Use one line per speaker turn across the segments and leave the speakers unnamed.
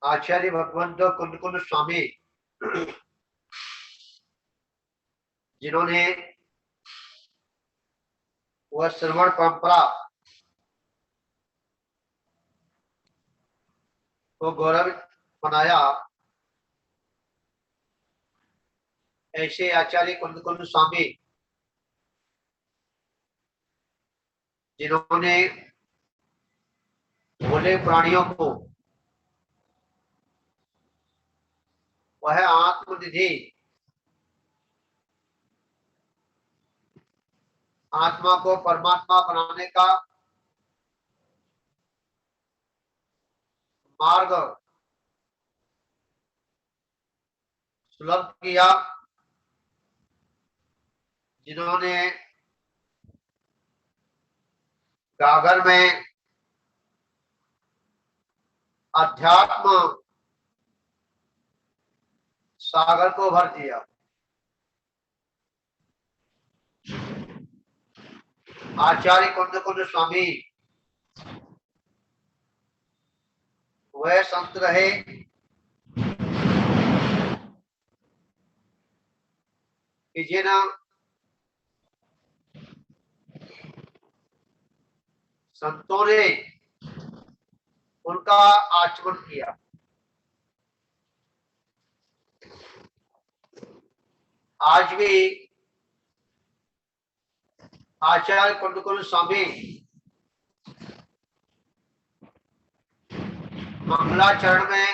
आचार्य भगवंत कुंद कुंद स्वामी, जिन्होंने वह श्रवण परंपरा को गौरव बनाया, ऐसे आचार्य कुंद कुंद स्वामी, जिन्होंने भोले प्राणियों को वह आत्मनिधि, आत्मा को परमात्मा बनाने का मार्ग सुलभ किया, जिन्होंने गागर में अध्यात्म सागर को भर दिया। आचार्य कुंद कुंद स्वामी वह संत रहे कि जिन संतों ने उनका आचमन किया। आज भी आचार्य कुंद कुंद स्वामी मंगलाचरण में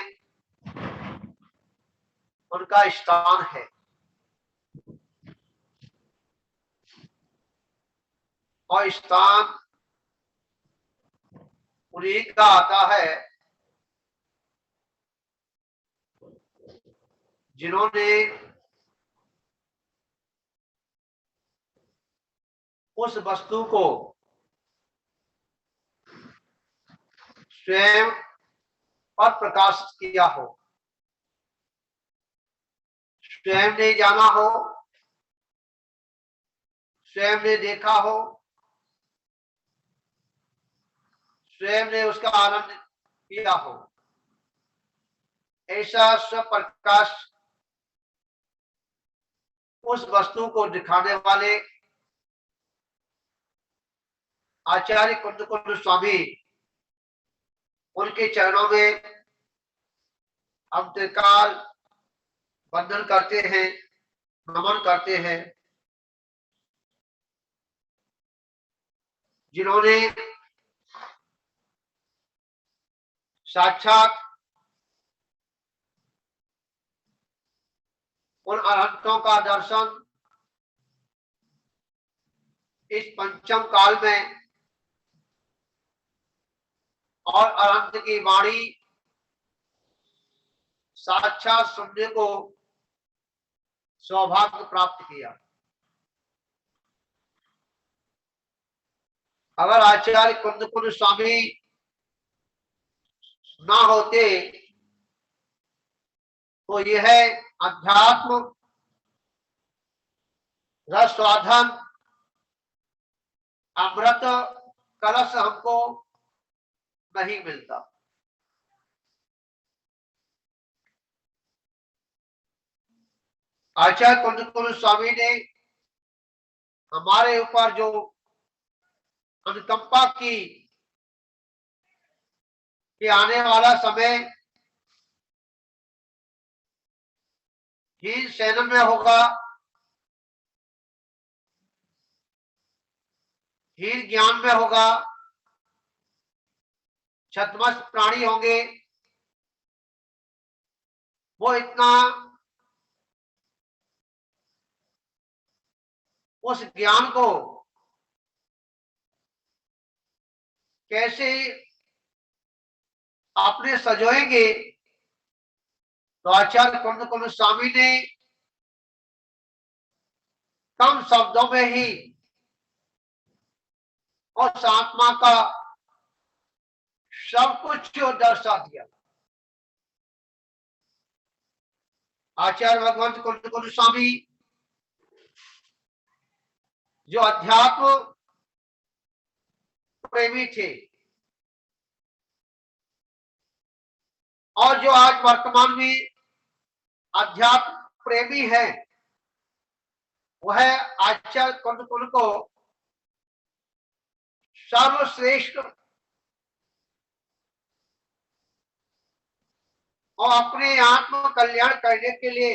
उनका स्थान है, और स्थान उन्हीं का आता है जिन्होंने उस वस्तु को स्वयं पर प्रकाशित किया हो, स्वयं ने जाना हो, स्वयं ने देखा हो, स्वयं ने उसका आनंद किया हो। ऐसा स्वप्रकाश उस वस्तु को दिखाने वाले आचार्य कुंद कुंद स्वामी, उनके चरणों में हम त्रिकाल वंदन करते हैं, नमन करते हैं, जिन्होंने साक्षात उन अनंतों का दर्शन इस पंचम काल में और अनंत की वाणी साक्षात सुनने को सौभाग्य प्राप्त किया। अगर आचार्य कुंद कुंद स्वामी ना होते तो यह अध्यात्म रसाधन अमृत कलश हमको नहीं मिलता। आचार्य कुंद कुंद स्वामी ने हमारे ऊपर जो अनुकंपा की कि आने वाला समय हीन सैनम में होगा, हीन ज्ञान में होगा, छद्मस्त प्राणी होंगे, वो इतना उस ज्ञान को कैसे अपने सजोएंगे। तो आचार्य कुंद कुंद स्वामी ने कम शब्दों में ही उस आत्मा का सब कुछ दर्शा दिया। आचार्य भगवंत कुंद कुंद स्वामी जो अध्यात्म प्रेमी थे, और जो आज वर्तमान में अध्यात्म प्रेमी है वह आचार्य कुल को सर्वश्रेष्ठ और अपने आत्म कल्याण करने के लिए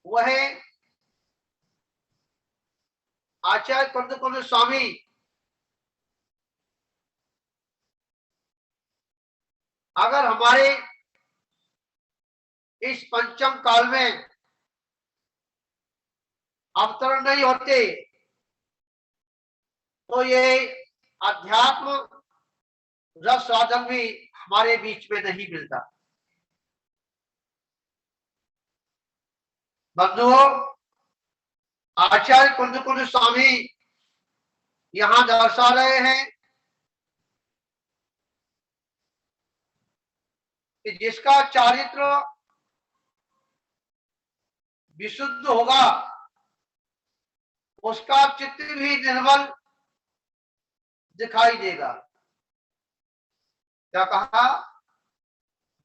वह आचार्य कुल स्वामी अगर हमारे इस पंचम काल में अवतरण नहीं होते तो ये अध्यात्म रस साधन भी हमारे बीच में नहीं मिलता। बंधुओं, आचार्य कुल स्वामी यहां दर्शा रहे हैं कि जिसका चारित्र विशुद्ध होगा उसका चित्त भी निर्मल दिखाई देगा। क्या कहा?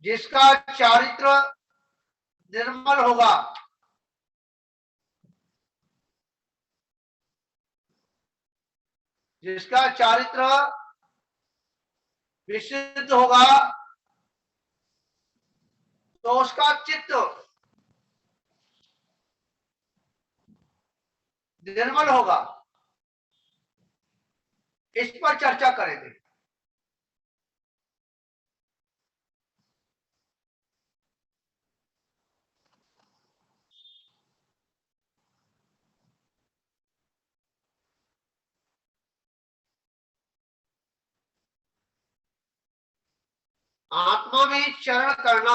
जिसका चारित्र निर्मल होगा जिसका चारित्र विशुद्ध होगा तो उसका चित्त निर्मल होगा। इस पर चर्चा करेंगे। आत्मा में चरण करना,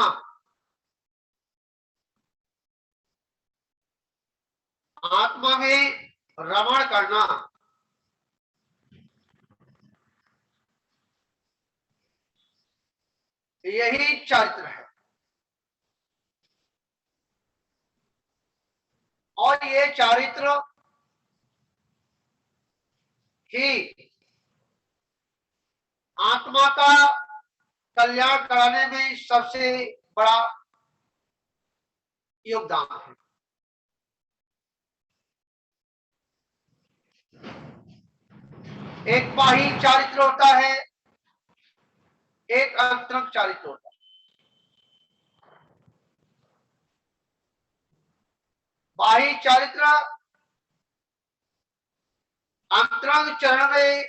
आत्मा में रमण करना, यही चरित्र है। और ये चारित्र ही आत्मा का कल्याण कराने में सबसे बड़ा योगदान है। एक बाह्य चारित्र होता है, एक अंतरंग चारित्र होता है। बाह्य चारित्र अंतरंग चरण में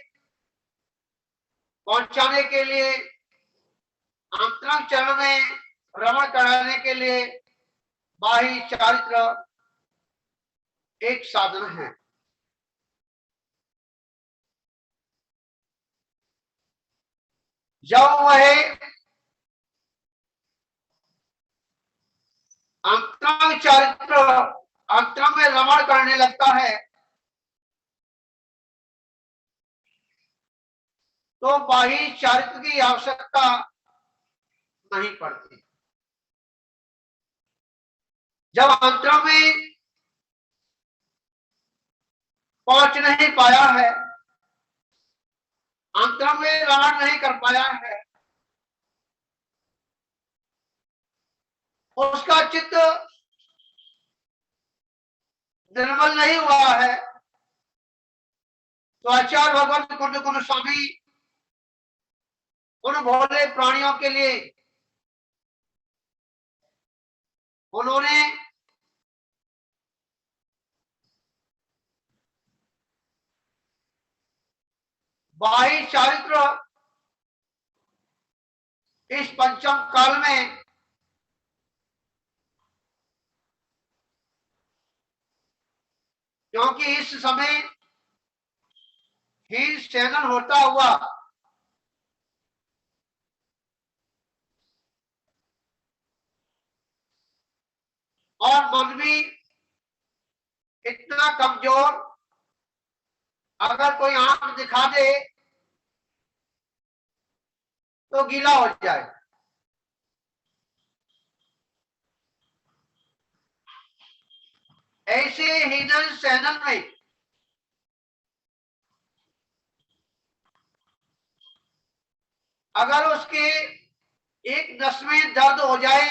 पहुंचाने के लिए, अंतरंग चरण में रमण कराने के लिए बाह्य चारित्र एक साधन है। जब वह अंतरंग चारित्र अंतरंग में रमण करने लगता है तो बाह्य चारित्र की आवश्यकता नहीं पड़ती। जब अंतरंग में पहुंच नहीं पाया है, अंतरंग में रमण नहीं कर पाया है, उसका चित्त निर्मल नहीं हुआ है, तो आचार्य भगवान कुल स्वामी उन भोले प्राणियों के लिए उन्होंने बाह्य चारित्र इस पंचम काल में क्योंकि इस समय ही सेवन होता हुआ और मन भी इतना कमजोर, अगर कोई आंख दिखा दे तो गीला हो जाए। ऐसे हीनल सैनल में अगर उसके एक नस में दर्द हो जाए,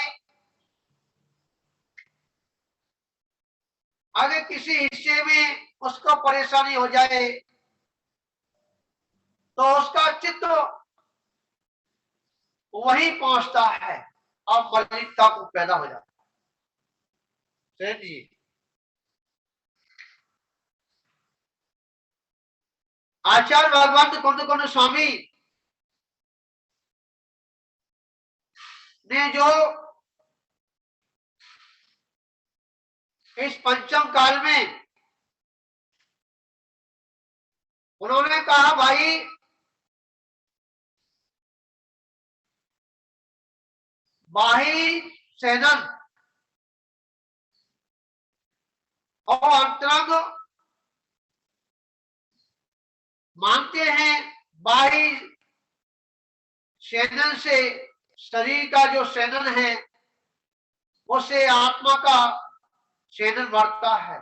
अगर किसी हिस्से में उसको परेशानी हो जाए, तो उसका चित्त वहीं पहुंचता है और मलिनता को पैदा हो जाता है जी। आचार्य भगवंत कुंद कुंड स्वामी ने जो इस पंचम काल में उन्होंने कहा, भाई बाही सेनन और अंतरंग मानते हैं। बाही सेनन से शरीर का जो सेनन है उससे आत्मा का सेनन बढ़ता है।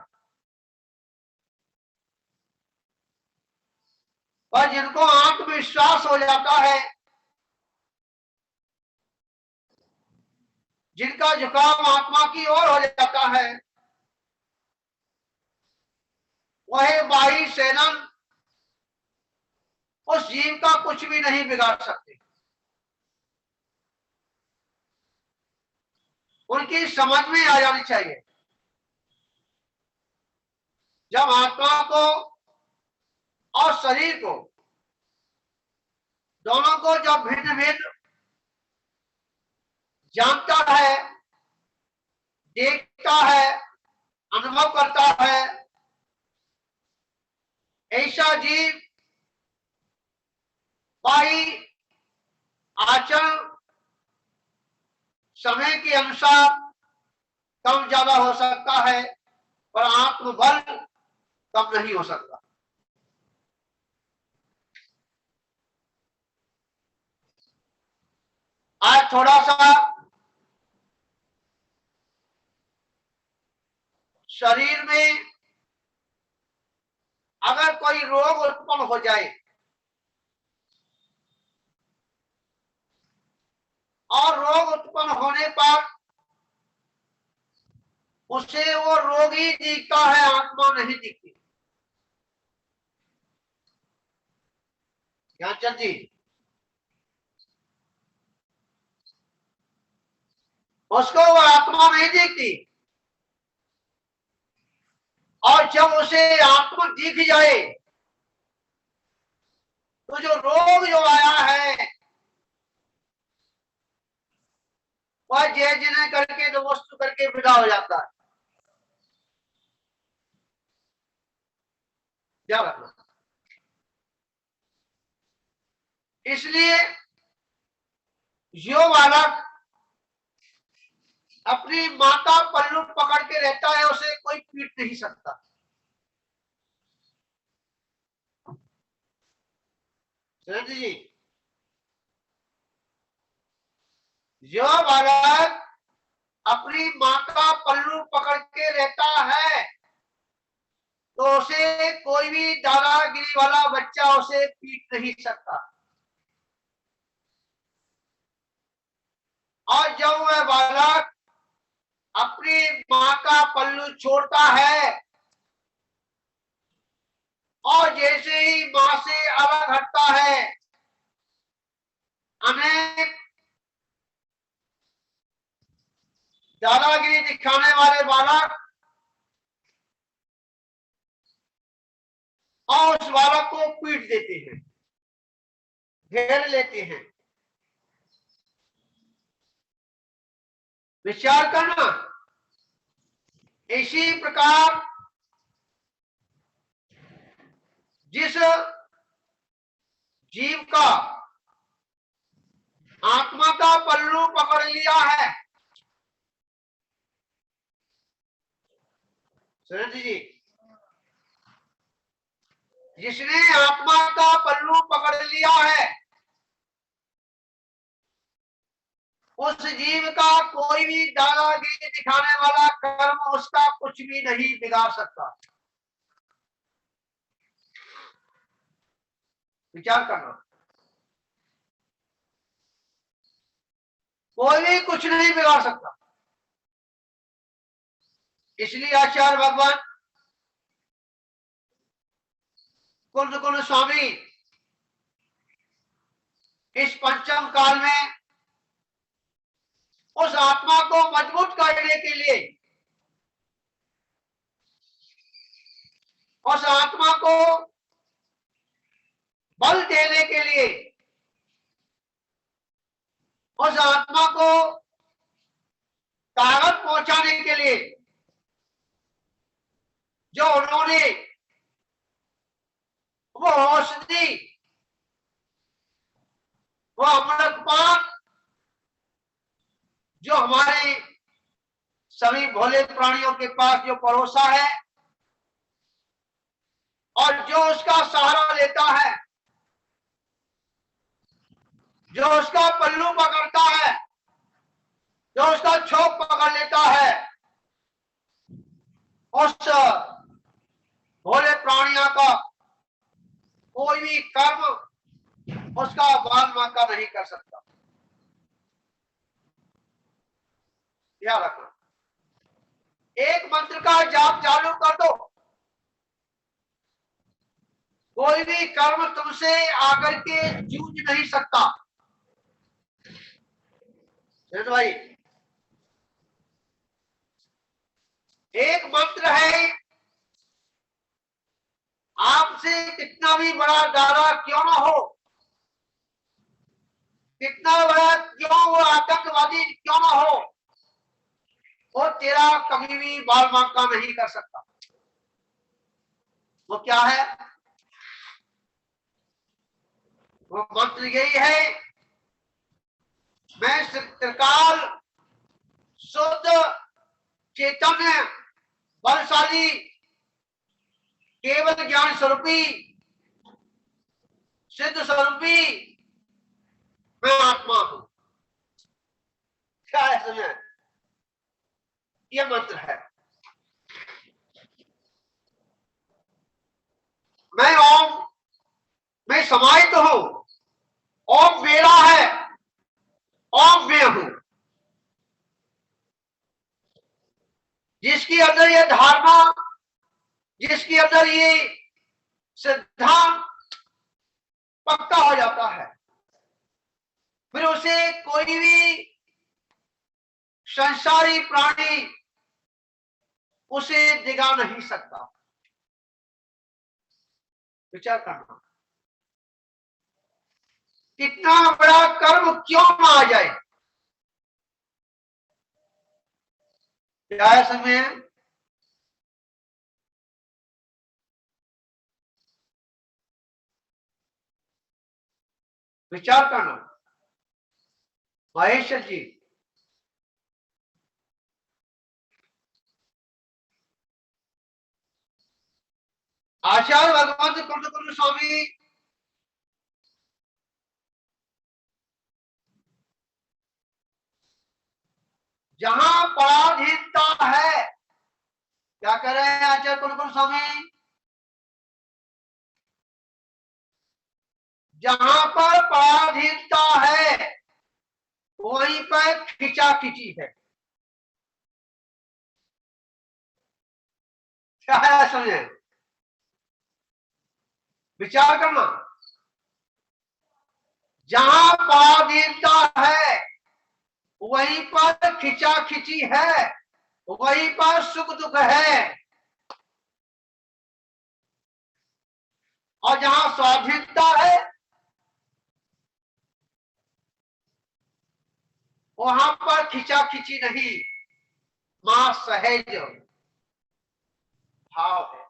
पर जिनको आत्मविश्वास हो जाता है, जिनका झुकाव आत्मा की ओर हो जाता है, वह बाही सेनन उस जीव का कुछ भी नहीं बिगाड़ सकते। उनकी समझ में आ जानी चाहिए। जब आत्मा को और शरीर को, दोनों को जब भिन्न भिन्न जानता है, देखता है, अनुभव करता है, ऐसा जीव बाही आचरण समय के अनुसार कम ज्यादा हो सकता है, पर आत्मबल कम नहीं हो सकता। आज थोड़ा सा शरीर में अगर कोई रोग उत्पन्न हो जाए और रोग उत्पन्न होने पर उसे वो रोग ही दिखता है, आत्मा नहीं दिखती। ध्यानचंद जी, उसको वो आत्मा नहीं दिखती। और जब उसे आत्मा दिख जाए तो जो रोग जो आया है वह जय जिन्हें करके नमस्तु करके विदा हो जाता है। क्या रखना। इसलिए जो बालक अपनी माँ का पल्लू पकड़ के रहता है उसे कोई पीट नहीं सकता। जी, जो बालक अपनी माँ का पल्लू पकड़ के रहता है तो उसे कोई भी दादागिरी वाला बच्चा उसे पीट नहीं सकता। और जब वह बालक अपनी माँ का पल्लू छोड़ता है और जैसे ही माँ से अलग हटता है, अनेक दादागिरी दिखाने वाले बालक और उस बालक को पीट देते हैं, घेर लेते हैं। विचार करना। इसी प्रकार जिस जीव का आत्मा का पल्लू पकड़ लिया है, सुरेंद्र जी, जिसने आत्मा का पल्लू पकड़ लिया है उस जीव का कोई भी दादागिरी दिखाने वाला कर्म उसका कुछ भी नहीं बिगाड़ सकता। विचार करना। कोई भी कुछ नहीं बिगाड़ सकता। इसलिए आचार्य भगवान कुंद कुंद स्वामी इस पंचम काल में उस आत्मा को मजबूत करने के लिए, उस आत्मा को बल देने के लिए, उस आत्मा को ताकत पहुंचाने के लिए जो उन्होंने वो औषधि, वो अमृतपान जो हमारे सभी भोले प्राणियों के पास जो परोसा है और जो उसका सहारा लेता है, जो उसका पल्लू पकड़ता है, जो उसका छोप पकड़ लेता है, उस भोले प्राणियों का कोई भी कर्म उसका बाल माका नहीं कर सकता। याद रखना, एक मंत्र का जाप चालू कर दो, कोई भी कर्म तुमसे आकर के जूझ नहीं सकता। भाई, एक मंत्र है, आपसे कितना भी बड़ा दादा क्यों ना हो, कितना बड़ा क्यों वो आतंकवादी क्यों ना हो, वो तेरा कभी भी बाल मांका नहीं कर सकता। वो क्या है? वो मंत्र यही है, मैं त्रिकाल शुद्ध चैतन्य बलशाली केवल ज्ञान स्वरूपी सिद्ध स्वरूपी मैं आत्मा हूं। क्या है समझ? ये मंत्र है। मैं ओम में समाहित हूं, ओम मेरा है, ओम मैं हूं। जिसके अंदर ये धारणा, जिसके अंदर ये सिद्धांत पक्का हो जाता है, फिर उसे कोई भी संसारी प्राणी उसे दिगा नहीं सकता। विचार करना, कितना बड़ा कर्म क्यों ना आ जाए, क्या है समय? विचार करना महेश जी। आचार्य भगवान कुंड स्वामी जहां पराधीनता है, क्या कर रहे हैं आचार्य कुंड स्वामी? जहां पर पराधीनता है वहीं पर खिंचा खिंची है। क्या है समझे? विचार करना, जहां पराधीनता है वहीं पर खिंचा खिंची है, वहीं पर सुख दुख है, और जहां स्वाधीनता है वहां पर खिंचा खिंची नहीं, मां सहज भाव है।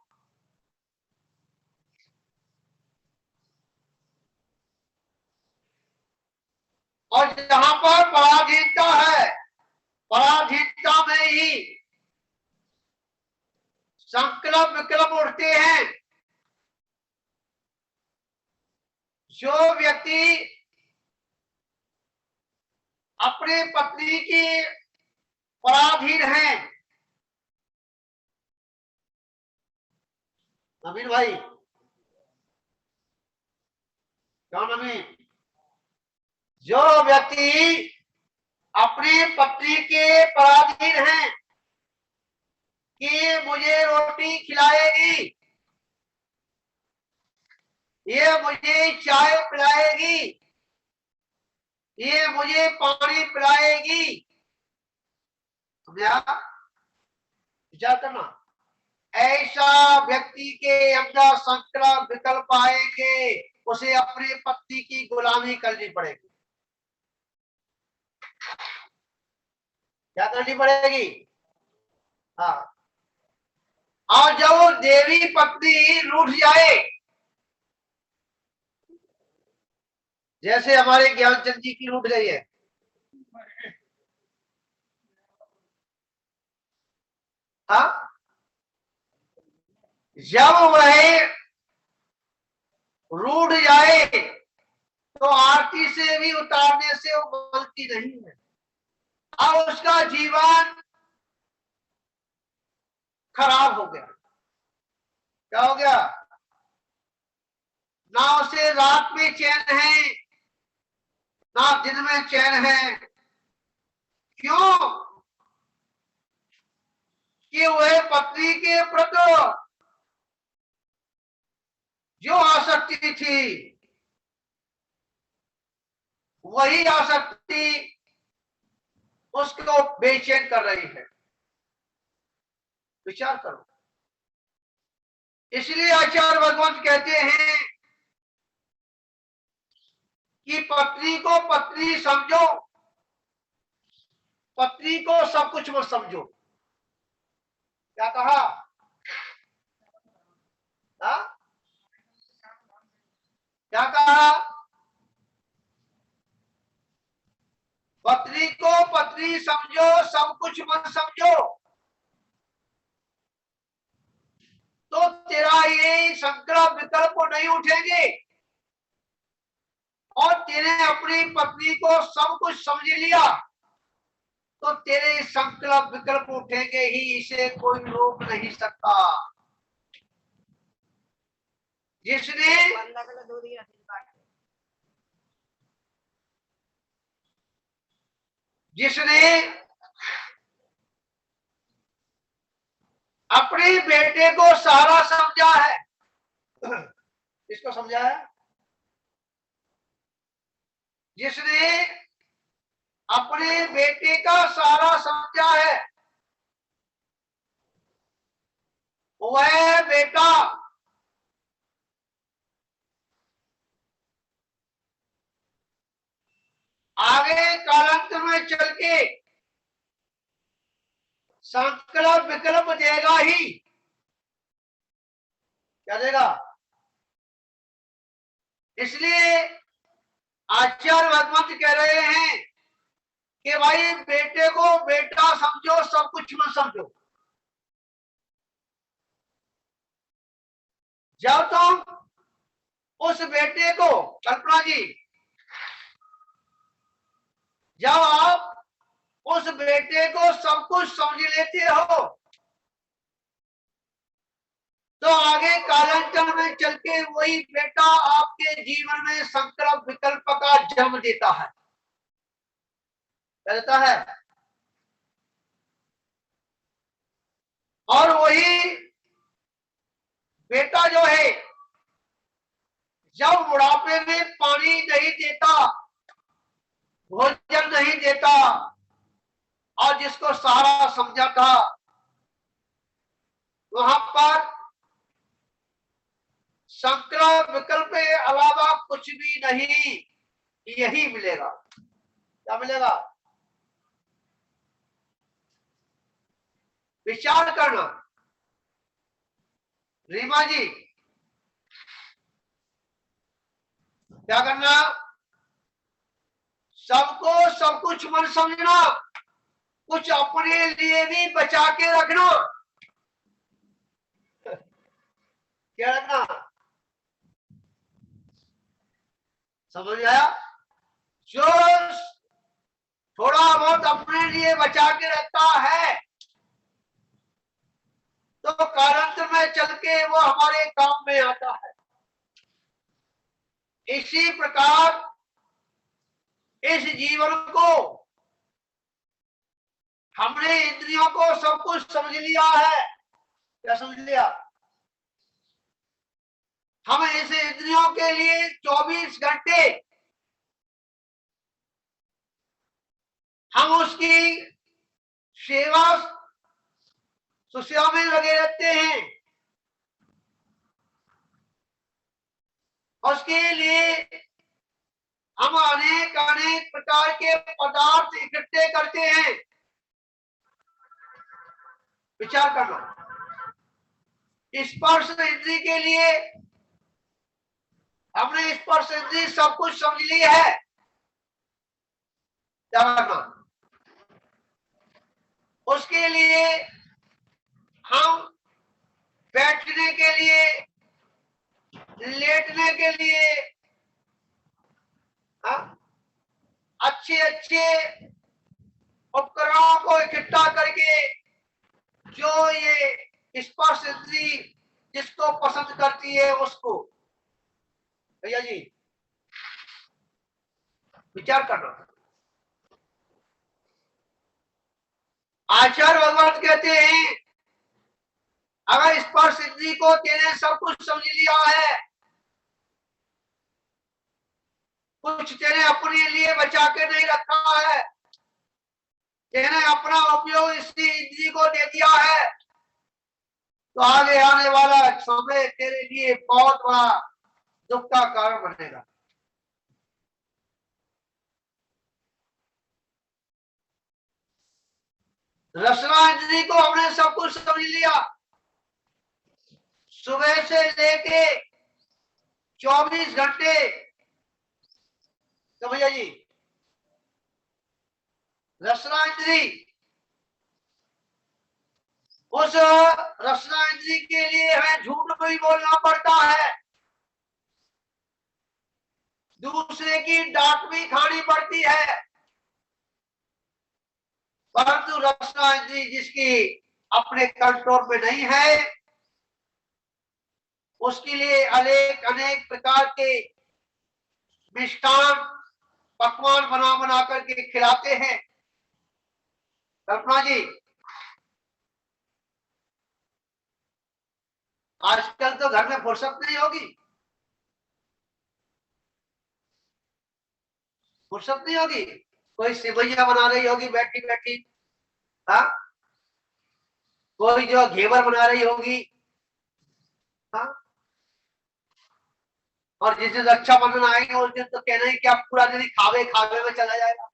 और जहां पर पराधीनता है, पराधीनता में ही संकल्प विकल्प उठते हैं। जो व्यक्ति अपने पत्नी की पराधीन है, नवीन भाई, क्यों नवीन? जो व्यक्ति अपनी पत्नी के पराधीन हैं कि मुझे रोटी खिलाएगी, ये मुझे चाय पिलाएगी, ये मुझे पानी पिलाएगी। समझा? विचार करना। ऐसा व्यक्ति के अंदर संकल्प विकल्प आएंगे, उसे अपनी पत्नी की गुलामी करनी पड़ेगी। क्या करनी पड़ेगी? हाँ। और जब वो देवी पत्नी रूठ जाए, जैसे हमारे ज्ञानचंद जी की रूठ गई है, हाँ, जब वह रूठ जाए तो आरती से भी उतारने से वो गलती नहीं है। अब उसका जीवन खराब हो गया। क्या हो गया? ना उसे रात में चैन है, ना दिन में चैन है। क्यों? कि वह पत्नी के प्रति जो आसक्ति थी, वही आसक्ति उसको बेचैन कर रही है। विचार करो। इसलिए आचार्य भगवंत कहते हैं कि पत्नी को पत्नी समझो, पत्नी को सब कुछ मत समझो। क्या कहा? हा? क्या कहा? पत्नी को पत्नी समझो, सब कुछ मत समझो। तो तेरा ये संकल्प विकल्प नहीं उठेंगे और तेरे अपनी पत्नी को सब कुछ समझ लिया तो तेरे संकल्प विकल्प उठेंगे ही, इसे कोई रोक नहीं सकता। जिसने जिसने अपने बेटे को सारा समझा है, किसको समझा है? जिसने अपने बेटे का सारा समझा है, वह बेटा आगे कालांतर में चल के संकल्प विकल्प देगा ही। क्या देगा? इसलिए आचार्य भगवंत कह रहे हैं कि भाई बेटे को बेटा समझो, सब कुछ मत समझो। जब तुम उस बेटे को, कल्पना जी, जब आप उस बेटे को सब कुछ समझ लेते हो तो आगे कालांतर में चल के वही बेटा आपके जीवन में संकल्प विकल्प का जन्म देता है। क्या देता है? और वही बेटा जो है, जब बुढ़ापे में पानी नहीं देता, भोजन नहीं देता, और जिसको सारा समझा था, वहां पर संकल्प विकल्प के अलावा कुछ भी नहीं, यही मिलेगा। क्या मिलेगा? विचार करना। रीमा जी, क्या करना? सबको सब कुछ मन समझना, कुछ अपने लिए भी बचा के रखना। क्या रखना? समझ आया? जो थोड़ा बहुत अपने लिए बचा के रखता है तो कालांतर में चल के वो हमारे काम में आता है। इसी प्रकार इस जीवन को हमने इंद्रियों को सब कुछ समझ लिया है। क्या समझ लिया? हम इस इंद्रियों के लिए 24 घंटे हम उसकी सेवा सुसेवा में लगे रहते हैं। उसके लिए हम अनेक अनेक प्रकार के पदार्थ इकट्ठे करते हैं। विचार करना, स्पर्श इंद्री के लिए हमने स्पर्श इंद्री सब कुछ समझ ली है। क्या करना? उसके लिए हम बैठने के लिए, लेटने के लिए अच्छे अच्छे उपकरणों को इकट्ठा करके जो ये स्पर्श इंद्री जिसको पसंद करती है उसको, भैया जी विचार करना। आचार्य भगवत कहते हैं अगर स्पर्श इंद्री को तेने सब कुछ समझ लिया है, कुछ तेने अपने लिए बचा के नहीं रखा है, तेने अपना उपयोग इसी इंद्री को दे दिया है, तो आगे आने वाला समय तेरे लिए बहुत बड़ा दुख का कारण बनेगा। रसना इंद्री को हमने सब कुछ समझ लिया। सुबह से लेके 24 घंटे, तो भैया जी रसना इंद्री, उस रसना इंद्री के लिए हमें झूठ भी बोलना पड़ता है, दूसरे की डांट भी खानी पड़ती है, परंतु रसना इंद्री जिसकी अपने कंट्रोल में नहीं है उसके लिए अनेक अनेक प्रकार के मिष्ठान पकवान बना बना करके खिलाते हैं। कल्पना जी आजकल तो घर में फुर्सत नहीं होगी, फुर्सत नहीं होगी, कोई सिवैया बना रही होगी बैठी बैठी, हाँ, कोई जो घेवर बना रही होगी, हाँ, और जिस दिन रक्षाबंधन आएंगे उस दिन तो कहना ही क्या पूरा दिन खावे खावे में चला जाएगा,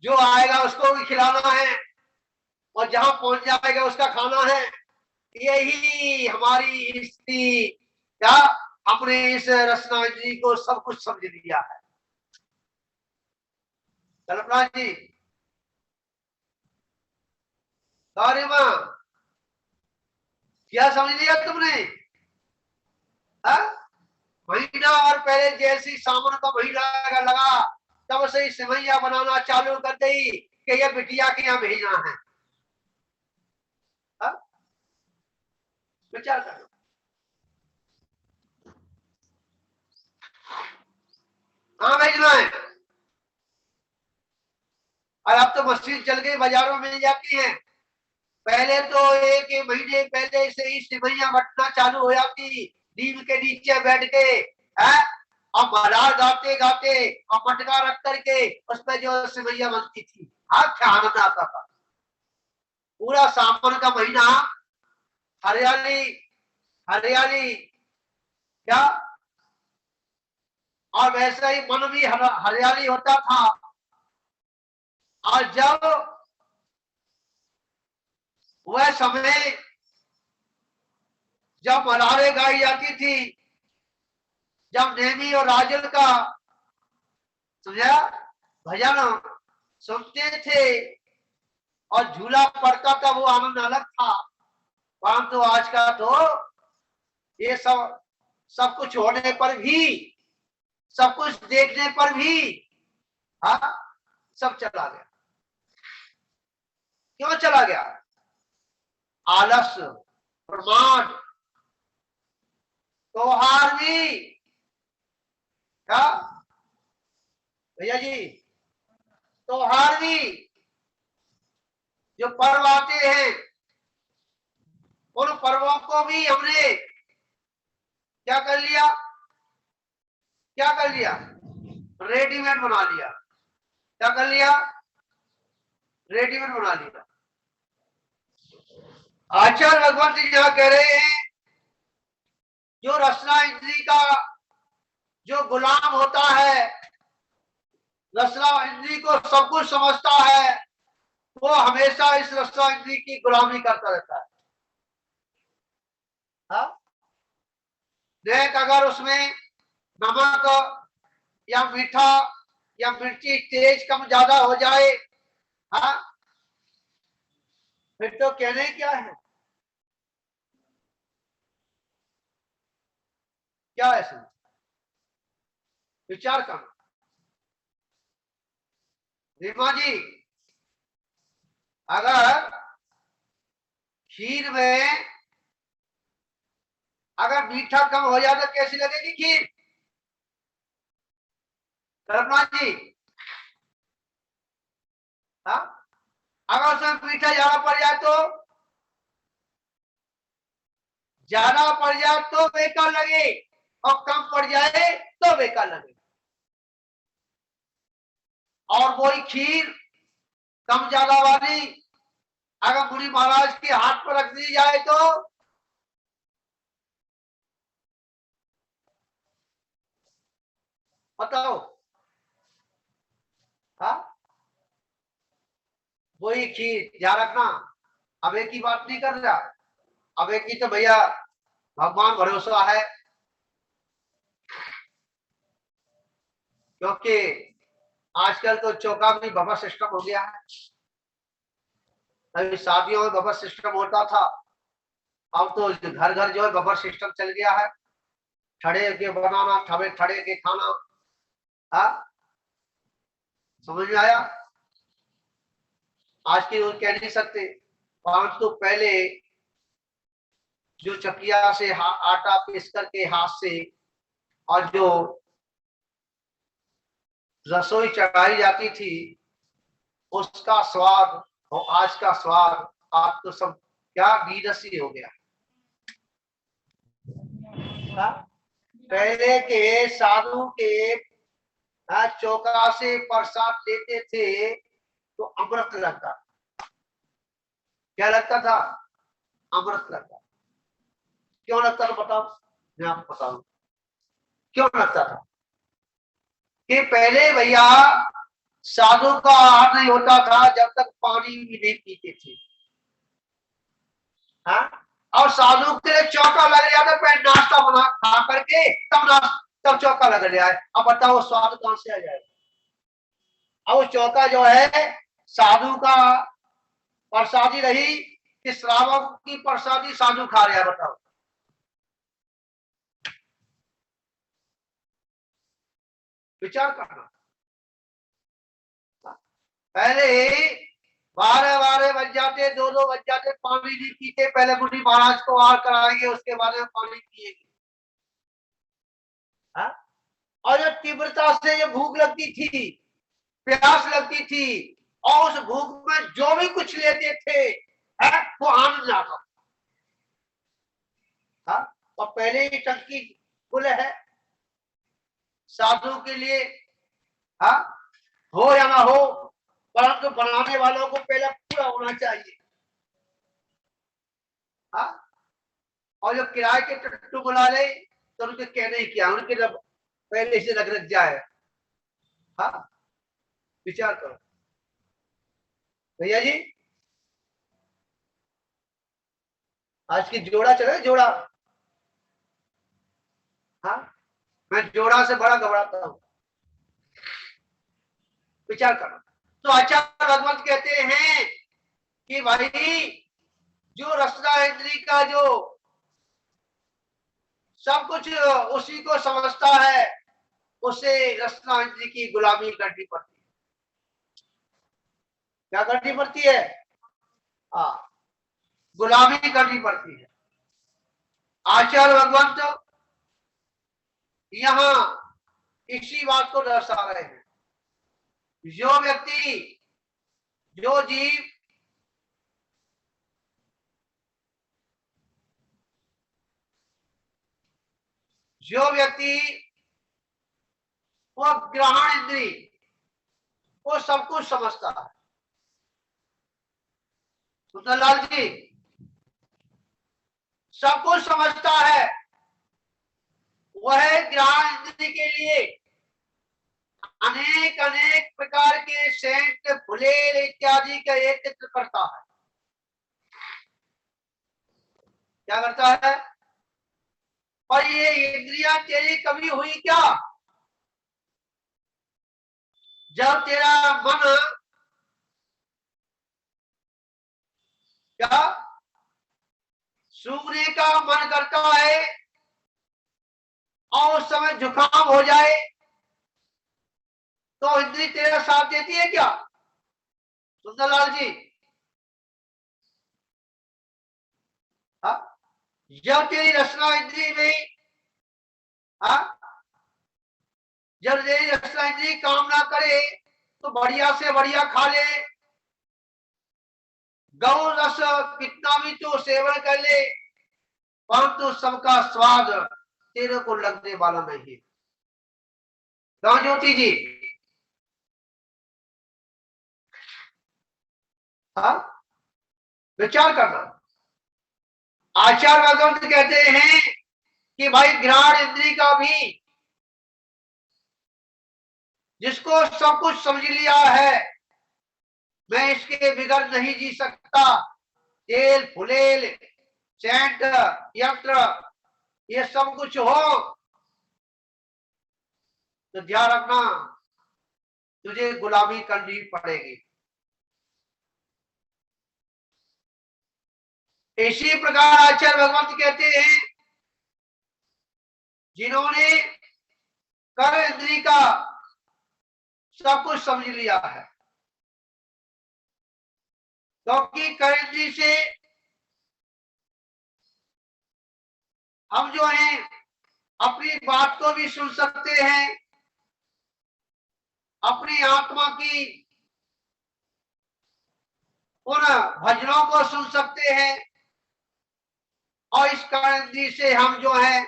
जो आएगा उसको भी खिलाना है और जहां पहुंच जाएगा उसका खाना है। यही हमारी स्त्री क्या अपने इस रचना जी को सब कुछ समझ लिया है। कल्पना जी मां क्या समझ लिया तुमने? महीना और पहले जैसी सावन का महीना लगा तब से सिवैया बनाना चालू कर दी कि ये बिटिया के यहाँ भेजना है। विचार करो, कहाँ भेजना है? और अब तो मशीन चल गई, बाजारों में मिल जाती है। पहले तो एक महीने पहले से ही सिवैया बटना चालू हो जाती, नीम के नीचे बैठ के है, और मलार गाते गाते और मटका रख करके उस पर जो सिवैया बनती थी, हाँ क्या आनंद आता था। पूरा सावन का महीना हरियाली हरियाली क्या, और वैसे ही मन भी हरियाली होता था। और जब वह समय जब मलारे गाई जाती थी, जब नेमी और राजन का समझा भजन सुनते थे और झूला पड़ता था, वो आनंद अलग था। परंतु आज का तो ये सब सब कुछ होने पर भी, सब कुछ देखने पर भी, हाँ, सब चला गया। क्यों चला गया? आलस, प्रमाण, त्योहार भी क्या भैया जी त्योहार भी जो पर्व आते हैं उन पर्वों को भी हमने क्या कर लिया, क्या कर लिया, रेडीमेड बना लिया। क्या कर लिया, रेडीमेड बना लिया। आचार्य भगवंत जी यहां कह रहे हैं जो रचना इंद्री का जो गुलाम होता है, रचना इंद्री को सब कुछ समझता है, वो हमेशा इस रचना इंद्री की गुलामी करता रहता है। हाँ? देख अगर उसमें नमक या मीठा या मिर्ची तेज कम ज्यादा हो जाए, हाँ, फिर तो कहने क्या है, क्या है इसमें विचार करना। रीमा जी अगर खीर में अगर मीठा कम हो जाए तो कैसी लगेगी खीर, कल्पना जी? हाँ, अगर उसमें मीठा ज्यादा पड़ जाए तो, ज्यादा पड़ जाए तो बेकार लगे और कम पड़ जाए तो बेकार लगे। और वही खीर कम ज्यादा वाली अगर मुनि महाराज के हाथ पर रख दी जाए तो बताओ। हाँ, वही खीर ध्यान रखना, अब एक की बात नहीं कर रहा, अब एक की तो भैया भगवान भरोसा है, क्योंकि आजकल तो चौका भी बफर सिस्टम हो गया है। अभी शादियों में बफर सिस्टम होता था, अब तो घर घर जो है बफर सिस्टम चल गया है, ठड़े के बनाना, ठड़े के खाना। हाँ, समझ में आया? आज की रोज कह नहीं सकते, परंतु पहले जो चकिया से आटा पीस करके हाथ से और जो रसोई चढ़ाई जाती थी उसका स्वाद और आज का स्वाद, आज तो सब क्या नीरसी हो गया। हाँ? पहले के साधु के चौका से प्रसाद लेते थे तो अमृत लगता, क्या लगता था, अमृत लगता। क्यों लगता था बताओ, मैं आपको बताऊं क्यों लगता था। कि पहले भैया साधु का आहार नहीं होता था जब तक पानी भी नहीं पीते थे। हाँ? और साधु के लिए चौका लग गया था, पहले नाश्ता बना खा करके तब चौका लग गया है। अब बताओ स्वाद कहां से आ जाएगा। अब वो चौका जो है साधु का प्रसादी रही कि श्रावक की प्रसादी साधु खा रहा है, बताओ। विचार करना। पहले 12 बज जाते, 2 बज जाते, पानी नहीं पीते, पहले मुनि महाराज को आहार कराएंगे उसके बाद में पानी पिएंगे। और जो तीव्रता से ये भूख लगती थी, प्यास लगती थी, और उस भूख में जो भी कुछ लेते थे वो आनंद आता। और पहले ही टंकी फुल है साधु के लिए। हाँ, हो या ना हो, परंतु बनाने वालों को पहले पूरा होना चाहिए। हाँ, और जो किराए के टट्टू बुला ले तो उनके कहने ही क्या, उनके जब पहले से रख जाए। हाँ, विचार करो भैया जी। आज की जोड़ा चले जोड़ा। हाँ, मैं जोड़ा से बड़ा घबराता हूं। विचार करो। तो आचार्य भगवंत कहते हैं कि भाई जो रसना इंद्री का जो सब कुछ उसी को समझता है, उसे रसना इंद्री की गुलामी करनी पड़ती है। क्या करनी पड़ती है? हाँ, गुलामी करनी पड़ती है। आचार्य भगवंत यहां इसी बात को दर्शा रहे हैं। जो व्यक्ति, जो जीव जो व्यक्ति वो ग्रहण इंद्री वो सब कुछ समझता है। सुंदरलाल जी सब कुछ समझता है, वह ग्रहण इंद्री के लिए अनेक अनेक प्रकार के सेंट, फुलेल इत्यादि का एकत्र करता है। क्या करता है? और ये इंद्रियां तेरी कभी हुई क्या? जब तेरा मन क्या सूंघने का मन करता है और उस समय जुकाम हो जाए तो इंद्री तेरा साथ देती है क्या? सुंदरलाल जी हाँ, जब तेरी रचना इंद्री में हाँ, जब तेरी रचना इंद्री काम ना करे तो बढ़िया से बढ़िया खा ले, गौ रस कितना भी तो सेवन कर ले, परंतु सबका स्वाद तेरे को लगने वाला नहीं है। ज्योति जी हाँ, विचार करना। आचार्य भगवंत कहते हैं कि भाई घ्राण इंद्री का भी जिसको सब कुछ समझ लिया है, मैं इसके बिगड़ नहीं जी सकता, तेल फुलेल सेंट यंत्र ये सब कुछ हो तो ध्यान रखना तुझे गुलामी करनी पड़ेगी। इसी प्रकार आचार्य भगवंत कहते हैं जिन्होंने कर इंद्री का सब कुछ समझ लिया है, क्योंकि कर इंद्री से हम जो है अपनी बात को भी सुन सकते हैं, अपनी आत्मा की उन भजनों को सुन सकते हैं, और इस कर्णेंद्रिय से हम जो है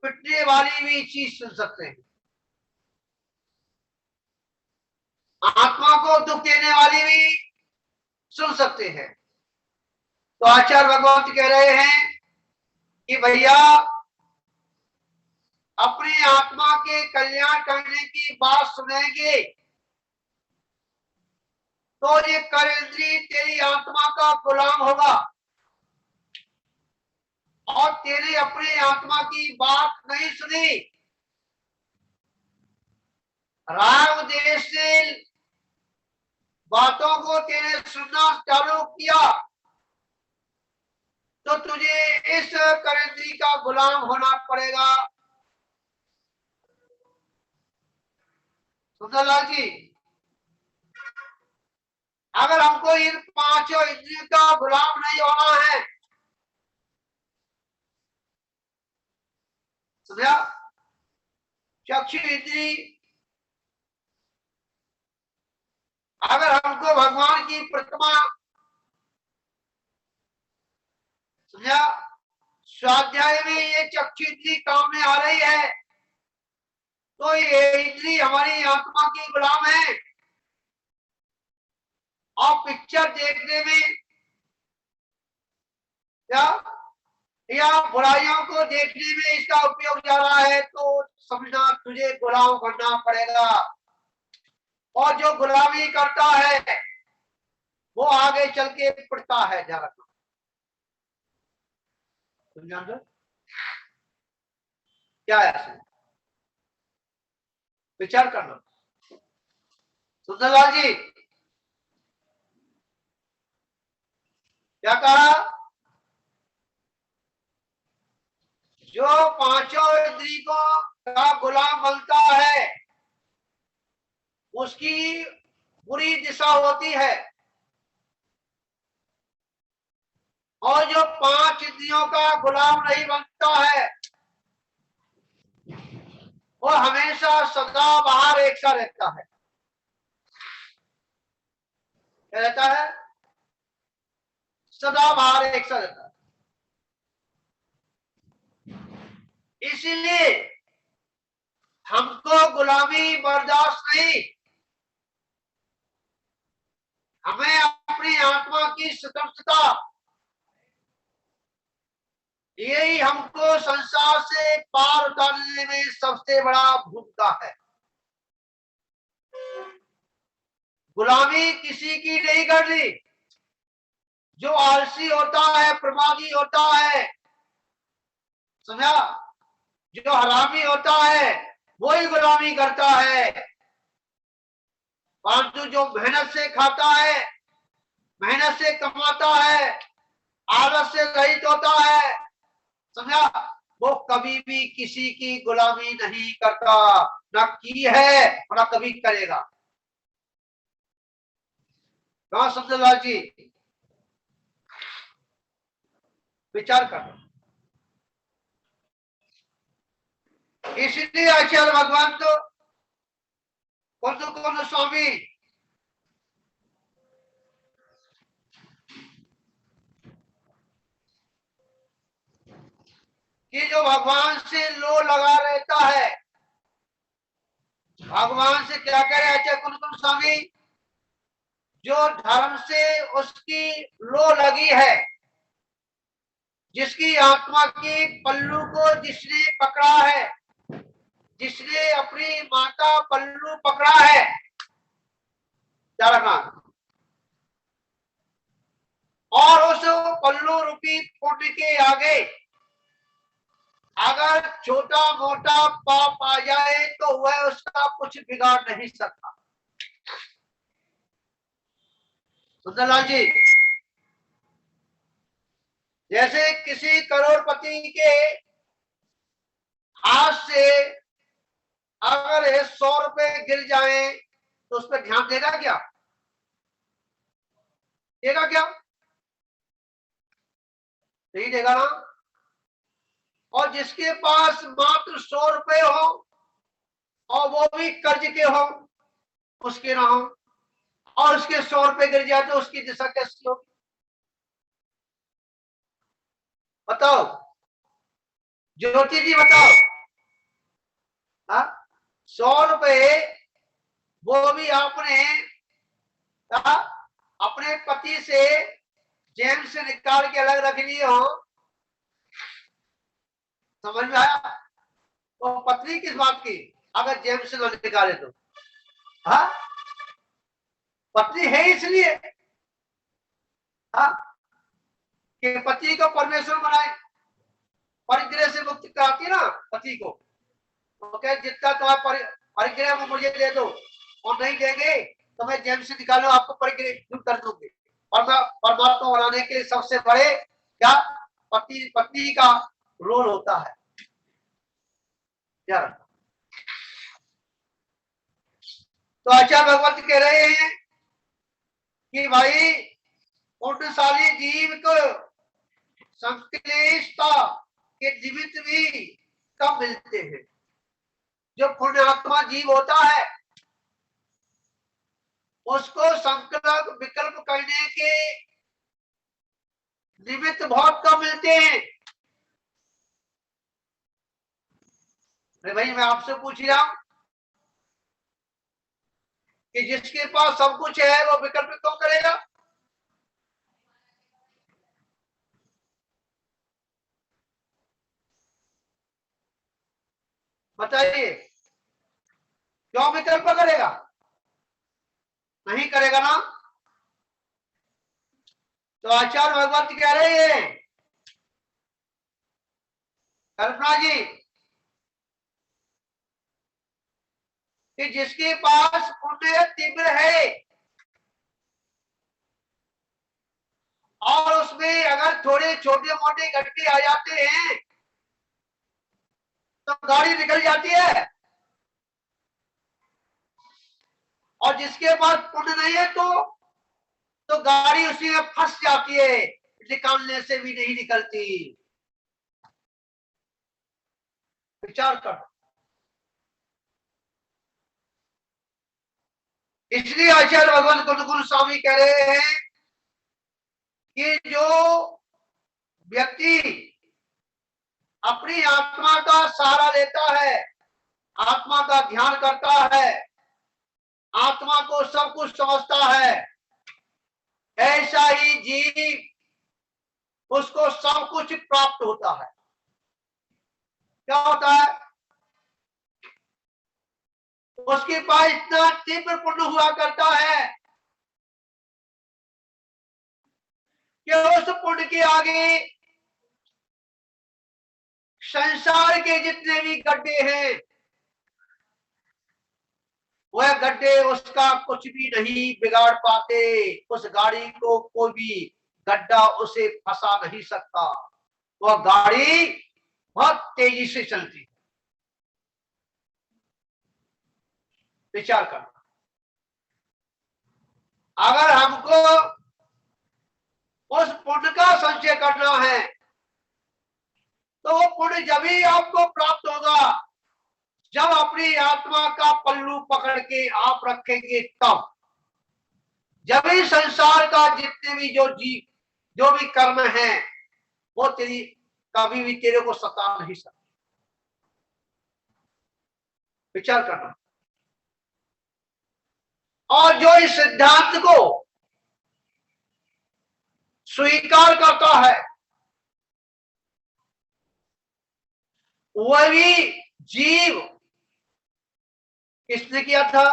पिटने वाली भी चीज सुन सकते हैं, आत्मा को दुख देने वाली भी सुन सकते हैं। तो आचार्य भगवंत कह रहे हैं कि भैया अपनी आत्मा के कल्याण करने की बात सुनेंगे तो ये कर्णेंद्रिय तेरी आत्मा का गुलाम होगा, और तेरी अपनी आत्मा की बात नहीं सुनी, राग उद्देश्य बातों को तेने सुनना चालू किया तो तुझे इस कर्णेंद्रिय का गुलाम होना पड़ेगा। सुंदरलाल जी अगर हमको इन पांचों इंद्रियों का गुलाम नहीं होना है, समझा? चक्षु इंद्री अगर हमको भगवान की प्रतिमा समझा स्वाध्याय में ये चक्षु इंद्री काम में आ रही है तो ये इंद्री हमारी आत्मा की गुलाम है, और पिक्चर देखने में या बुराइयों को देखने में इसका उपयोग जा रहा है तो समझना तुझे गुलाम करना पड़ेगा, और जो गुलामी करता है वो आगे चल के पड़ता है। ध्यान रखना, क्या है विचार करना। सुंदरलाल जी क्या कहा? जो पांचों इंद्री को का गुलाम बनता है उसकी बुरी दिशा होती है, और जो पांच इंद्रियों का गुलाम नहीं बनता है वो हमेशा सदा बाहर एक सा रहता है। क्या रहता है? सदा बाहर एक सा रहता है। इसीलिए हमको गुलामी बर्दाश्त नहीं। हमें अपनी आत्मा की स्वतंत्रता, यही हमको संसार से पार उतारने में सबसे बड़ा भूमिका है। गुलामी किसी की नहीं करनी। जो आलसी होता है, प्रमादी होता है, समझा, जो हरामी होता है वही गुलामी करता है। परंतु जो मेहनत से खाता है, मेहनत से कमाता है, आलस से रहित होता है, समझा, वो कभी भी किसी की गुलामी नहीं करता, ना की है और ना कभी करेगा। कहा समझलाल जी, विचार कर। इसलिए आचार्य भगवान तो कौन स्वामी कि जो भगवान से लो लगा रहता है, भगवान से क्या करे आचार्य कुंद स्वामी, जो धर्म से उसकी लो लगी है, जिसकी आत्मा की पल्लू को जिसने पकड़ा है, जिसने अपनी माता पल्लू पकड़ा है, क्या रखा, और उस पल्लू रूपी पुण्य के आगे अगर छोटा मोटा पाप आ जाए तो वह उसका कुछ बिगाड़ नहीं सकता। सुंदरलाल जी, जैसे किसी करोड़पति के हाथ से अगर 100 रुपए गिर जाए तो उस पर ध्यान देगा क्या? देगा क्या? नहीं देगा ना। और जिसके पास मात्र 100 रुपए हो और वो भी कर्ज के हो, उसके ना हो, और उसके 100 रुपए गिर जाए तो उसकी दिशा कैसी होगी? बताओ ज्योति जी, बताओ। 100 रुपए वो भी आपने अपने पति से जेब से निकाल के अलग रख लिए हो, समझ में आया? तो पत्नी किस बात की अगर जेब से न निकाले तो? हाँ, पत्नी है इसलिए हाँ कि पति को परमेश्वर बनाए, परिग्रह से मुक्ति कराती है ना पति को। तो क्या जितना तुम्हारा परिग्रह वो मुझे दे दो, और नहीं देंगे तो मैं जेब से निकालो, आपको परिग्रह दूर कर दूंगी। और मैं परमात्मा बनाने के सबसे बड़े क्या पति पत्नी का रोल होता है क्या? तो आचार्य भगवत कह रहे हैं कि भाई पुण्यशाली जीव को संश्लेषता के निमित्त भी कब मिलते हैं। जो पुण्यात्मा जीव होता है उसको संकल्प विकल्प करने के निमित्त बहुत कम मिलते हैं। अरे भाई, मैं आपसे पूछ रहा हूं कि जिसके पास सब कुछ है वो विकल्प क्यों करेगा? बताइए, क्यों विकल्प करेगा? नहीं करेगा ना। तो आचार्य भगवत कह रहे हैं कल्पना जी कि जिसके पास पुण्य तीव्र है और उसमें अगर थोड़े छोटे मोटे गड्ढे आ जाते हैं तो गाड़ी निकल जाती है, और जिसके पास पुण्य नहीं है तो गाड़ी उसी में फंस जाती है, निकालने से भी नहीं निकलती। विचार कर। इसलिए आचार्य भगवान गुरु स्वामी कह रहे हैं कि जो व्यक्ति अपनी आत्मा का सहारा लेता है, आत्मा का ध्यान करता है, आत्मा को सब कुछ समझता है, ऐसा ही जीव उसको सब कुछ प्राप्त होता है। क्या होता है? उसके पास इतना तीव्र पुण्य हुआ करता है कि उस पुण्य के आगे संसार के जितने भी गड्ढे हैं, वह गड्ढे उसका कुछ भी नहीं बिगाड़ पाते। उस गाड़ी को कोई भी गड्ढा उसे फंसा नहीं सकता। वह गाड़ी बहुत तेजी से चलती है। विचार करना, अगर हमको उस पुण्य का संचय करना है तो वो पुण्य जब ही आपको प्राप्त होगा जब अपनी आत्मा का पल्लू पकड़ के आप रखेंगे, तब। जब ही संसार का जितने भी जो भी कर्म है वो तेरी कभी भी तेरे को सता नहीं सकता। विचार करना। और जो इस सिद्धांत को स्वीकार करता है वही जीव। किसने किया था?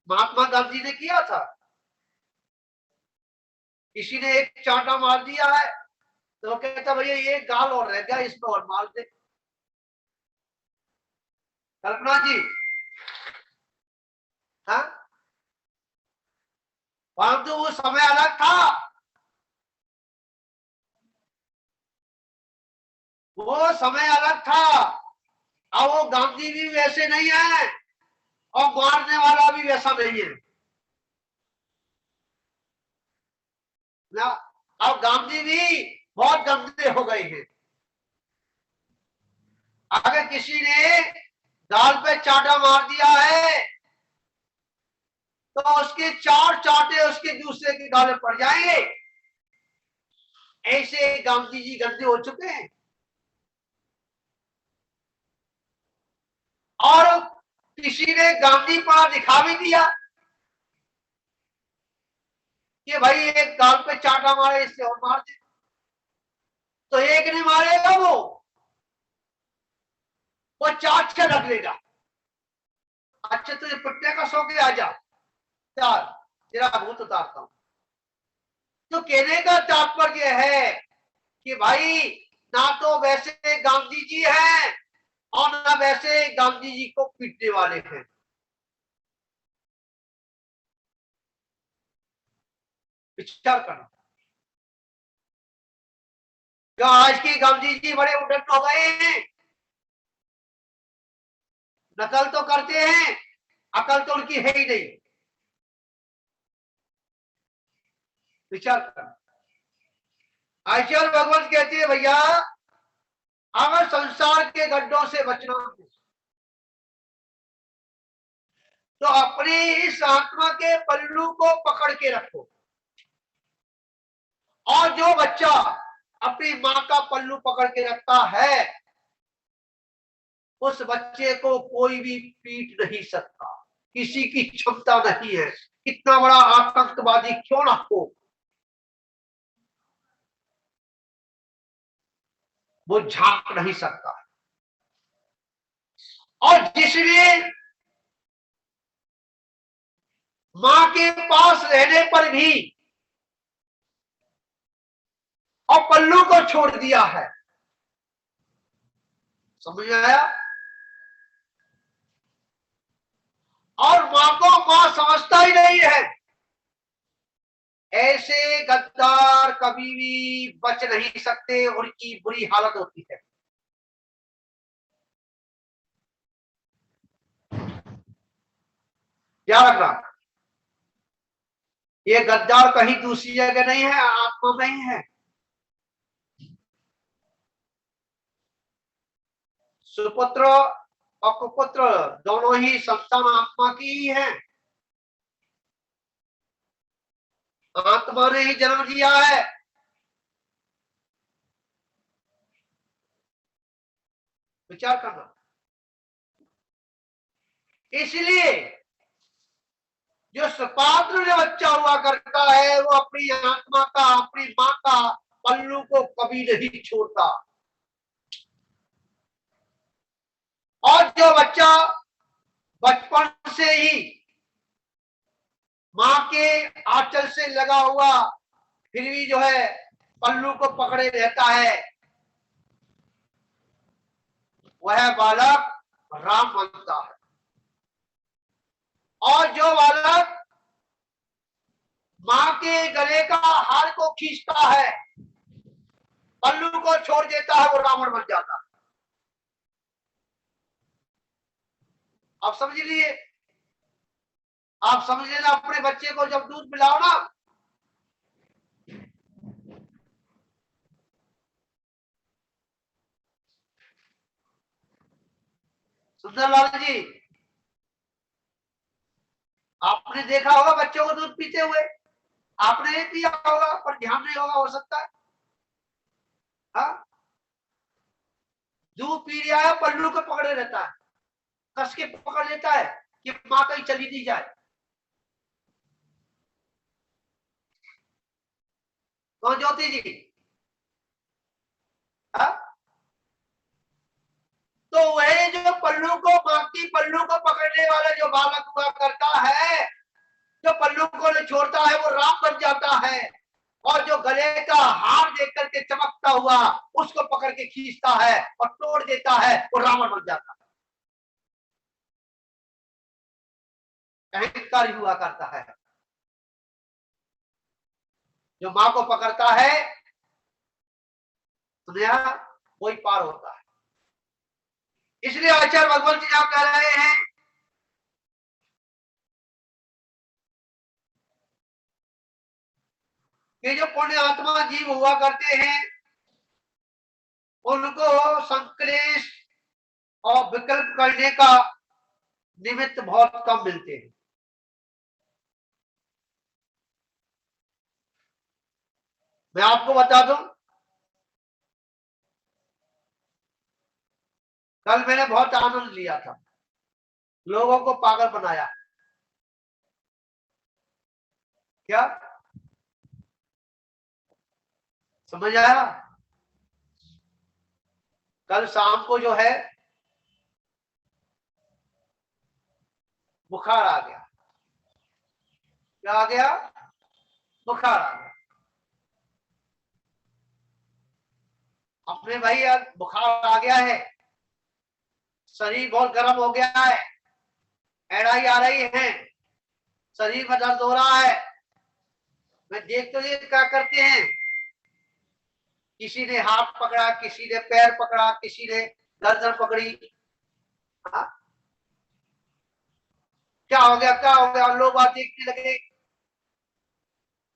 महात्मा गांधी ने किया था। किसी ने एक चांटा मार दिया है तो कहता भैया ये गाल और रह गया, इसमें और मार दे। कल्पना जी, हाँ, परंतु वो समय अलग था। वो समय अलग था। अब वो गांधी भी वैसे नहीं है और मारने वाला भी वैसा नहीं है ना। अब गांधी भी बहुत गंदे हो गए हैं। अगर किसी ने गाल पे चांटा मार दिया है तो उसके 4 चांटे उसके दूसरे के गाले पड़ जाएंगे। ऐसे गांधी जी गंदे हो चुके हैं। और किसी ने गांधी पड़ा दिखा भी दिया कि भाई एक गाल पे चांटा मारे, इससे और मार दे, तो एक नहीं मारेगा, वो 4 छह रख लेगा। अच्छे तुझे पिटने का शौक है, आजा, चार तेरा भूत उतारता हूं। तो कहने का तात्पर्य है कि भाई ना तो वैसे गांधी जी हैं और ना वैसे गांधी जी को पीटने वाले हैं। विचार करना। जो आज के गांधी जी बड़े उद्दंड हो गए हैं, नकल तो करते हैं, अकल तो उनकी है ही नहीं। विचार करना। आचार्य भगवान कहते हैं भैया अगर संसार के गड्ढों से बचना है तो अपनी इस आत्मा के पल्लू को पकड़ के रखो। और जो बच्चा अपनी मां का पल्लू पकड़ के रखता है उस बच्चे को कोई भी पीट नहीं सकता। किसी की क्षमता नहीं है, कितना बड़ा आतंकवादी क्यों ना हो, वो झांक नहीं सकता। और जिसने मां के पास रहने पर भी और पल्लू को छोड़ दिया है, समझ में आया? और मां को मां समझता ही नहीं है, ऐसे गद्दार कभी भी बच नहीं सकते, उनकी बुरी हालत होती है। क्या रखना, ये गद्दार कहीं दूसरी जगह नहीं है, आत्मा में ही है। सुपुत्र और कुपुत्र दोनों ही संतान आत्मा की ही है। आत्मा ने ही जन्म दिया है। विचार करना। इसलिए जो सपात्र जो बच्चा हुआ करता है वो अपनी आत्मा का, अपनी माँ का पल्लू को कभी नहीं छोड़ता। और जो बच्चा बचपन से ही माँ के आंचल से लगा हुआ फिर भी जो है पल्लू को पकड़े रहता है, वह बालक राम बनता है। और जो बालक माँ के गले का हार को खींचता है, पल्लू को छोड़ देता है, वो रावण बन जाता है। आप समझ लिए? आप समझ लेना, अपने बच्चे को जब दूध पिलाओ ना, सुंदरलाल जी, आपने देखा होगा बच्चों को दूध पीते हुए, आपने नहीं पिया होगा पर ध्यान नहीं होगा, हो सकता है। हाँ, दूध पी रहा है, पल्लू को पकड़े रहता है, कस के पकड़ लेता है कि माँ कहीं चली नहीं जाए। कौन ज्योति जी? हाँ, तो वह जो पल्लू को, माँ की पल्लू को पकड़ने वाला जो बालक हुआ करता है, जो पल्लू को नहीं छोड़ता है, वो राम बन जाता है। और जो गले का हार देख करके चमकता हुआ उसको पकड़ के खींचता है और तोड़ देता है, वो रावण बन जाता है। अहंकारी हुआ करता है। जो माँ को पकड़ता है दुनिया वही पार होता है। इसलिए आचार्य भगवत जी आप कह रहे हैं कि जो पुण्य आत्मा जीव हुआ करते हैं उनको संक्लेश और विकल्प करने का निमित्त बहुत कम मिलते हैं। मैं आपको बता दूं, कल मैंने बहुत आनंद लिया था, लोगों को पागल बनाया। क्या समझ आया? कल शाम को जो है बुखार आ गया। क्या आ गया? बुखार आ गया। अपने भाई यार बुखार आ गया है, शरीर बहुत गर्म हो गया है, एड़ाई आ रही है, शरीर में दर्द हो रहा है। मैं देख तो ये क्या करते हैं, किसी ने हाथ पकड़ा, किसी ने पैर पकड़ा, किसी ने गर्दन पकड़ी। हाँ? क्या हो गया, क्या हो गया? लोग बात देखने लगे।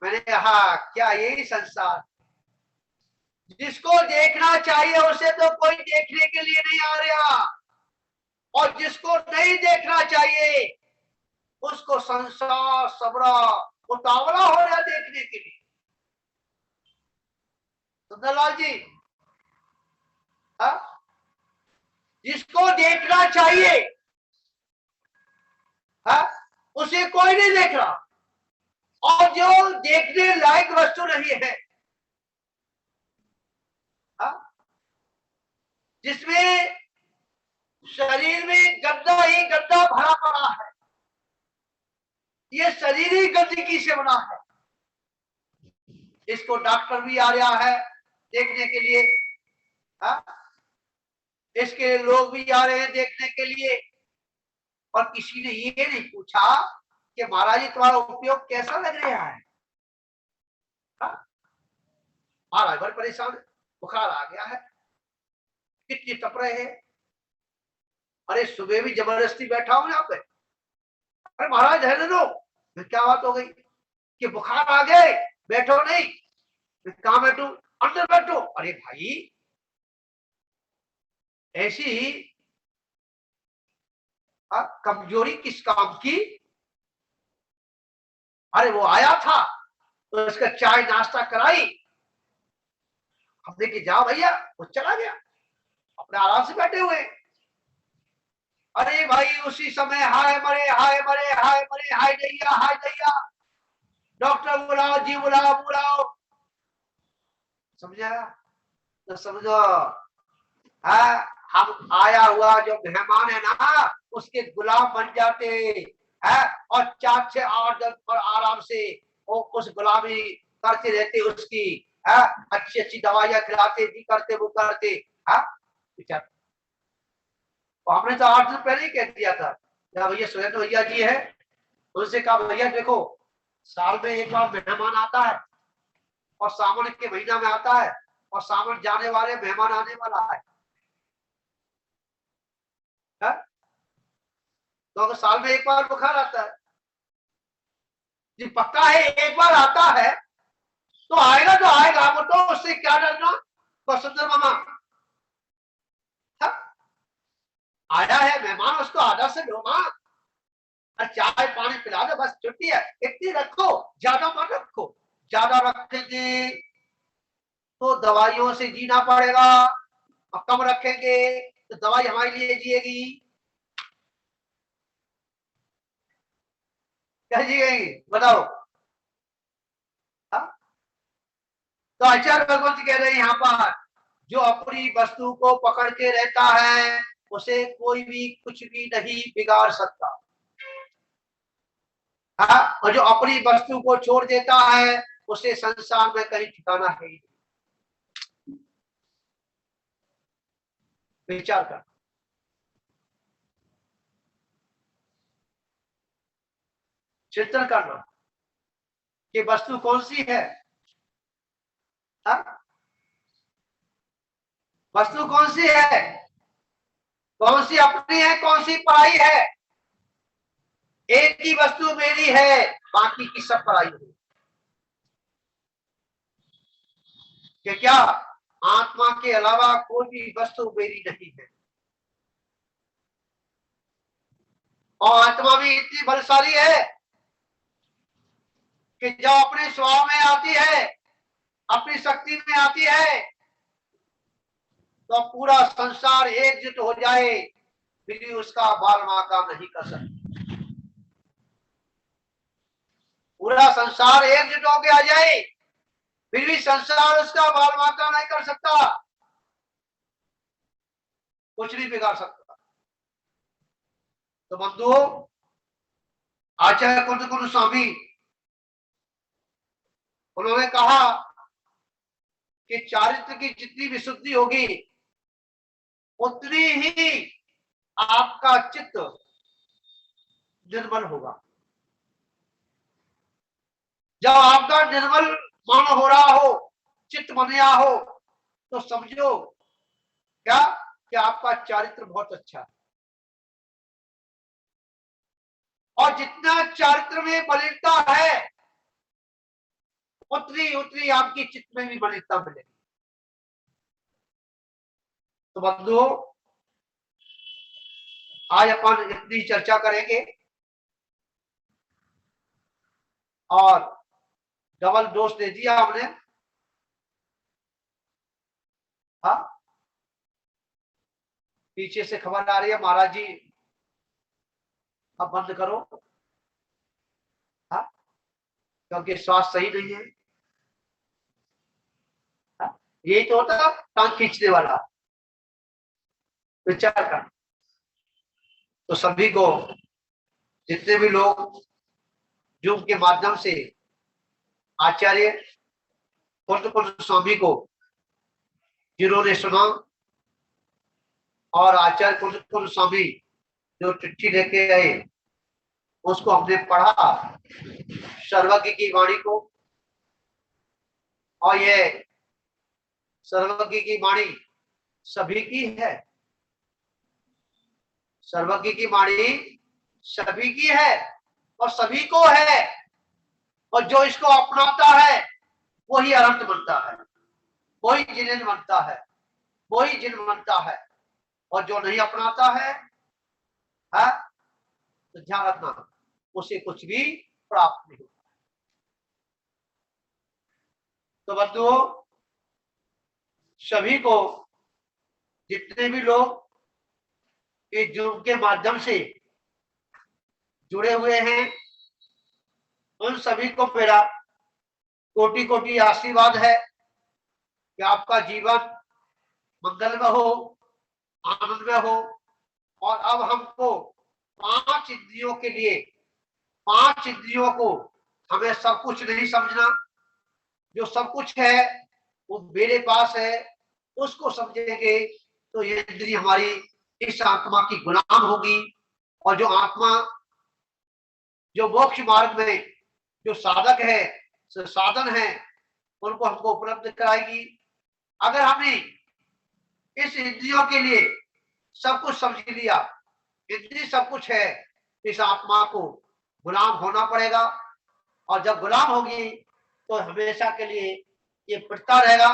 मैंने कहा क्या यही संसार? जिसको देखना चाहिए उसे तो कोई देखने के लिए नहीं आ रहा, और जिसको नहीं देखना चाहिए उसको संसार सबरा उतावला हो रहा देखने के लिए। सुंदरलाल जी, हाँ? जिसको देखना चाहिए, हाँ? उसे कोई नहीं देख रहा, और जो देखने लायक वस्तु नहीं है, हाँ? जिसमें शरीर में गंदा ही गंदा भरा पड़ा है, ये शरीर ही गंदगी से बना है, इसको डॉक्टर भी आ रहा है देखने के लिए, हाँ? इसके लोग भी आ रहे हैं देखने के लिए, और किसी ने ये नहीं पूछा कि महाराज जी तुम्हारा उपयोग कैसा लग रहा है? हाँ? महाराज बड़े परेशान, बुखार आ गया है, कितनी तप रहे हैं। अरे सुबह भी जबरदस्ती बैठा हूं यहाँ पे। अरे महाराज रहने दो। क्या बात हो गई कि बुखार आ गए, बैठो नहीं? कहाँ बैठू? अंदर बैठो। अरे भाई ऐसी कमजोरी किस काम की? अरे वो आया था तो इसका चाय नाश्ता कराई, हमने कि जाओ भैया, वो चला गया, अपने आराम से बैठे हुए। अरे भाई उसी समय हाय मरे हाय मरे हाय मरे, हाय दैया, डॉक्टर बुलाओ जी, बुलाओ बुलाओ। समझा? तो समझो, हाँ, हम आया हुआ जो मेहमान है ना, उसके गुलाम बन जाते हैं, और 4 से 8 दिन पर आराम से वो उस गुलामी करते रहते उसकी, है, अच्छी अच्छी दवाइयां खिलाते जी, करते वो करते, है। तो हमने तो 8 दिन पहले ही कह दिया था, भैया सुरेंद्र भैया जी है, उनसे कहा भैया देखो, साल में एक बार मेहमान आता है, और सावन के महीना में आता है, और सावन जाने वाले मेहमान आने वाला है। तो अगर साल में एक बार बुखार आता है जी, पक्का है एक बार आता है, तो आएगा तो आएगा, वो तो उससे क्या डरना। तो सुंदर मामा, आया है मेहमान, उसको आधा से लो मां, और चाय पानी पिला दो, बस छुट्टी है, इतनी रखो, ज्यादा मत रखो। ज्यादा रखेंगे तो दवाइयों से जीना पड़ेगा, और कम रखेंगे तो दवाई हमारे लिए जिएगी। क्या जिएगी बताओ? हा? तो आचार्य भगवत कह रहे हैं यहाँ पर, जो अपनी वस्तु को पकड़ के रहता है, उसे कोई भी कुछ भी नहीं बिगाड़ सकता। हाँ, और जो अपनी वस्तु को छोड़ देता है, उसे संसार में कहीं ठिकाना है ही नहीं। विचार कर, चिंतन करना कि वस्तु कौन सी है। हाँ? वस्तु कौन सी है, कौन सी अपनी है, कौन सी पराई है। एक ही वस्तु मेरी है, बाकी की सब पराई है। कि क्या आत्मा के अलावा कोई भी वस्तु मेरी नहीं है, और आत्मा भी इतनी बलशाली है कि जब अपने स्वभाव में आती है, अपनी शक्ति में आती है, तो पूरा संसार एकजुट हो जाए, फिर भी उसका बाल माका नहीं कर सकती। पूरा संसार एकजुट होकर आ जाए, फिर भी संसार उसका बाल माका नहीं कर सकता, कुछ नहीं बिगाड़ सकता। तो बंधुओं, आचार्य कुंज स्वामी उन्होंने कहा कि चारित्र की जितनी विशुद्धि होगी, उतनी ही आपका चित्त निर्मल होगा। जब आपका निर्मल मन हो रहा हो, चित्त बनिया हो, तो समझो क्या कि आपका चारित्र बहुत अच्छा है। और जितना चारित्र में मलिनता है, उतनी उतनी आपकी चित्त में भी मलिनता मिलेगी। तो बंधुओं, आज अपन इतनी चर्चा करेंगे, और डबल डोज दे दिया हमने। हाँ, पीछे से खबर आ रही है महाराज जी अब बंद करो, हाँ, क्योंकि स्वास्थ्य सही नहीं है। हाँ? यही तो होता है टांग खींचने वाला। विचार कर, तो सभी को, जितने भी लोग जूम के माध्यम से आचार्य कुंज स्वामी को जिन्होंने सुना, और आचार्य कुंज स्वामी जो चिट्ठी लेके गए, उसको हमने पढ़ा, सर्वज्ञ की वाणी को। और ये सर्वज्ञ की वाणी सभी की है, सर्वज्ञ की वाणी सभी की है, और सभी को है, और जो इसको अपनाता है वही अनंत बनता है, वही जिनेन्द्र बनता है, वही जिन बनता है। और जो नहीं अपनाता है, तो ध्यान रखना, उसे कुछ भी प्राप्त नहीं होता। तो बंधुओं, सभी को, जितने भी लोग इस जूम के माध्यम से जुड़े हुए हैं, उन सभी को मेरा कोटि कोटि आशीर्वाद है कि आपका जीवन मंगलमय हो, आनंदमय हो। और अब हमको 5 इंद्रियों के लिए, 5 इंद्रियों को हमें सब कुछ नहीं समझना। जो सब कुछ है वो मेरे पास है, उसको समझेंगे तो ये इंद्रिय हमारी इस आत्मा की गुलाम होगी। और जो आत्मा, जो मोक्ष मार्ग में जो साधक है, साधन है, उनको हमको उपलब्ध कराएगी। अगर हमने इस इंद्रियों के लिए सब कुछ समझ लिया, इंद्रिय सब कुछ है, इस आत्मा को गुलाम होना पड़ेगा। और जब गुलाम होगी तो हमेशा के लिए ये पिटता रहेगा,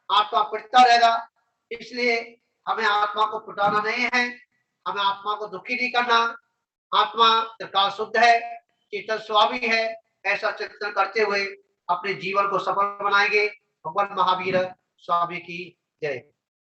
आत्मा पिटता रहेगा। इसलिए हमें आत्मा को पिटाना नहीं है, हमें आत्मा को दुखी नहीं करना। आत्मा त्रिकाल शुद्ध है, चेतन स्वामी है, ऐसा चिंतन करते हुए अपने जीवन को सफल बनाएंगे। भगवान महावीर स्वामी की जय।